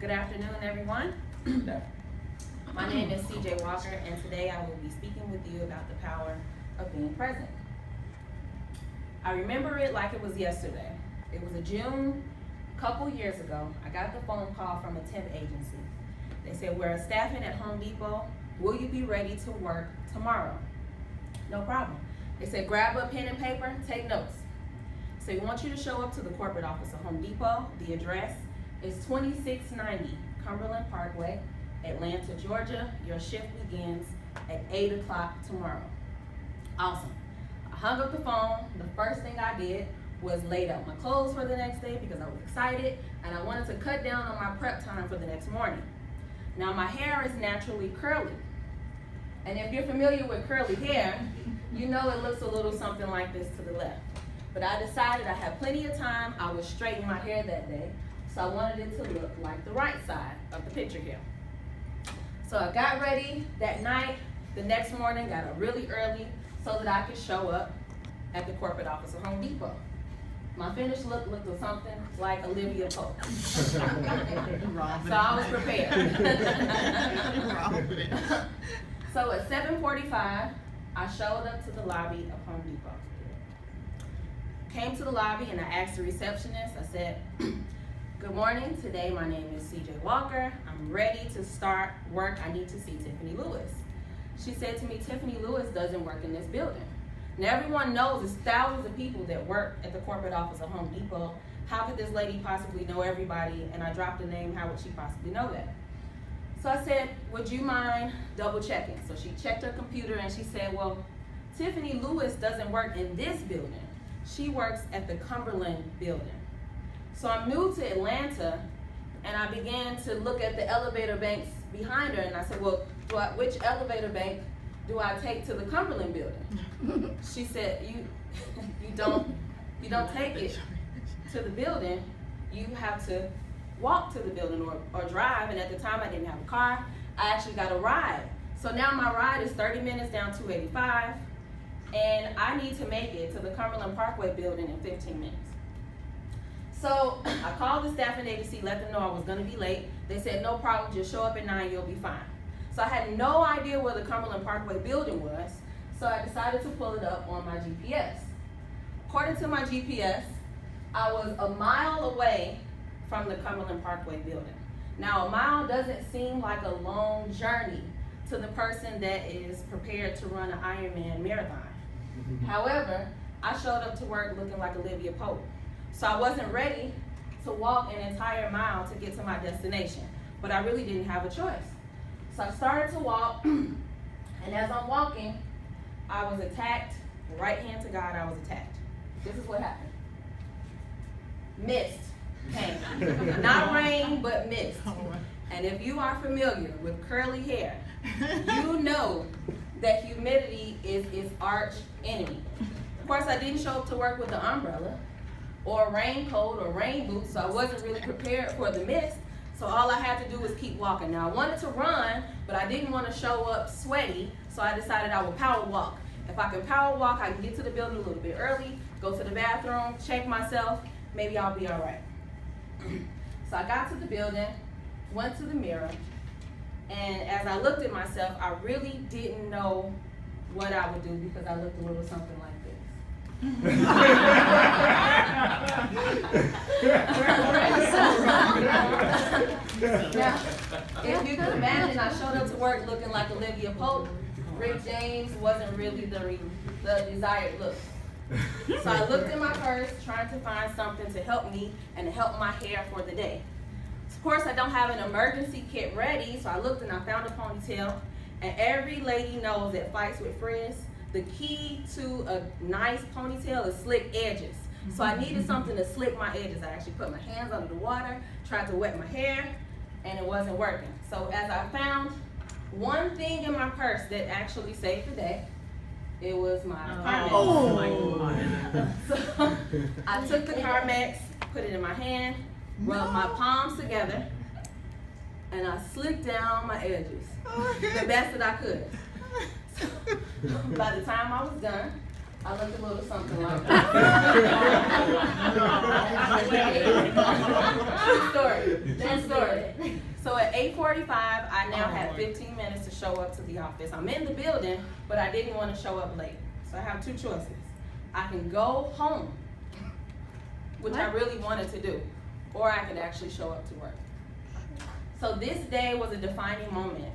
Good afternoon, everyone. My name is CJ Walker, and today I will be speaking with you about the power of being present. I remember it like it was yesterday. It was a June, couple years ago. I got the phone call from a temp agency. They said, we're staffing at Home Depot. Will you be ready to work tomorrow? No problem. They said, grab a pen and paper, take notes. So we want you to show up to the corporate office of Home Depot. The address is 2690 Cumberland Parkway, Atlanta, Georgia. Your shift begins at 8 o'clock tomorrow. Awesome. I hung up the phone. The first thing I did was laid out my clothes for the next day because I was excited and I wanted to cut down on my prep time for the next morning. Now my hair is naturally curly. And if you're familiar with curly hair, you know it looks a little something like this to the left. But I decided I had plenty of time. I would straighten my hair that day. So I wanted it to look like the right side of the picture here. So I got ready that night. The next morning, got up really early so that I could show up at the corporate office of Home Depot. My finished look looked something like Olivia Pope. So I was prepared. So at 7:45, I showed up to the lobby of Home Depot. Came to the lobby and I asked the receptionist, I said, good morning, today my name is CJ Walker. I'm ready to start work. I need to see Tiffany Lewis. She said to me, Tiffany Lewis doesn't work in this building. Now everyone knows there's thousands of people that work at the corporate office of Home Depot. How could this lady possibly know everybody? And I dropped a name, how would she possibly know that? So I said, would you mind double checking? So she checked her computer and she said, well, Tiffany Lewis doesn't work in this building. She works at the Cumberland building. So I'm new to Atlanta and I began to look at the elevator banks behind her and I said, well, which elevator bank do I take to the Cumberland building? She said, you don't take it to the building, you have to walk to the building or drive, and at the time I didn't have a car, I actually got a ride. So now my ride is 30 minutes down 285, and I need to make it to the Cumberland Parkway building in 15 minutes. So I called the staffing agency, let them know I was gonna be late. They said, no problem, just show up at 9, you'll be fine. So I had no idea where the Cumberland Parkway building was, so I decided to pull it up on my GPS. According to my GPS, I was a mile away from the Cumberland Parkway building. Now, a mile doesn't seem like a long journey to the person that is prepared to run an Ironman marathon. However, I showed up to work looking like Olivia Pope. So I wasn't ready to walk an entire mile to get to my destination, but I really didn't have a choice. So I started to walk, and as I'm walking, I was attacked. Right hand to God, I was attacked. This is what happened. Mist came. Not rain, but mist. And if you are familiar with curly hair, you know that humidity is its arch enemy. Of course, I didn't show up to work with an umbrella or a raincoat or rain boots, so I wasn't really prepared for the mist. So all I had to do was keep walking. Now I wanted to run, but I didn't want to show up sweaty, so I decided I would power walk. If I can power walk, I can get to the building a little bit early, go to the bathroom, check myself, maybe I'll be all right. So I got to the building, went to the mirror, and as I looked at myself, I really didn't know what I would do because I looked a little something like this. Now, if you can imagine, I showed up to work looking like Olivia Pope. Rick James wasn't really the desired look. So I looked in my purse trying to find something to help me and to help my hair for the day. Of course, I don't have an emergency kit ready, so I looked and I found a ponytail. And every lady knows that fights with frizz, the key to a nice ponytail is slick edges. So I needed something to slick my edges. I actually put my hands under the water, tried to wet my hair, and it wasn't working. So as I found one thing in my purse that actually saved the day, it was my Carmex. Oh my God. So I took the Carmex, put it in my hand, rubbed my palms together, and I slicked down my edges the best that I could. So by the time I was done, I looked a little something like that. True story. So at 8:45, I now have 15 minutes to show up to the office. I'm in the building, but I didn't want to show up late. So I have two choices. I can go home, which I really wanted to do, or I could actually show up to work. So this day was a defining moment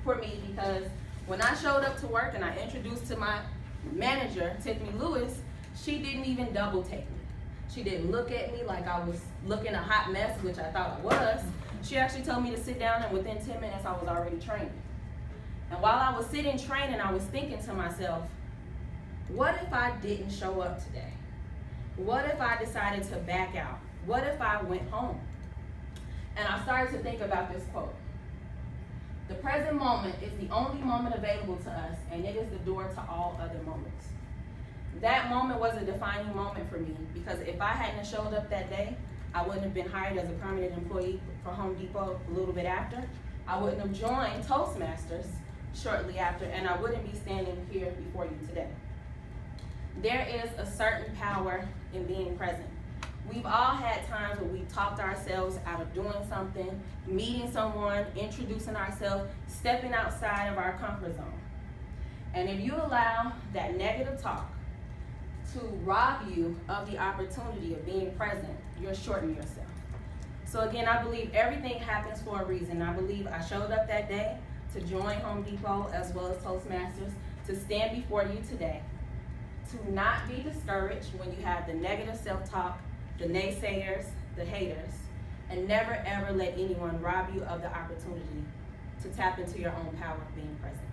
for me because when I showed up to work and I introduced to my manager, Tiffany Lewis, she didn't even double take me. She didn't look at me like I was looking a hot mess, which I thought I was. She actually told me to sit down, and within 10 minutes I was already training. And while I was sitting training, I was thinking to myself, what if I didn't show up today? What if I decided to back out? What if I went home? And I started to think about this quote. The present moment is the only moment available to us, and it is the door to all other moments. That moment was a defining moment for me because if I hadn't showed up that day, I wouldn't have been hired as a permanent employee for Home Depot a little bit after. I wouldn't have joined Toastmasters shortly after, and I wouldn't be standing here before you today. There is a certain power in being present. We've all had times where we've talked ourselves out of doing something, meeting someone, introducing ourselves, stepping outside of our comfort zone. And if you allow that negative talk to rob you of the opportunity of being present, you're shorting yourself. So again, I believe everything happens for a reason. I believe I showed up that day to join Home Depot as well as Toastmasters, to stand before you today, to not be discouraged when you have the negative self-talk, the naysayers, the haters, and never ever let anyone rob you of the opportunity to tap into your own power of being present.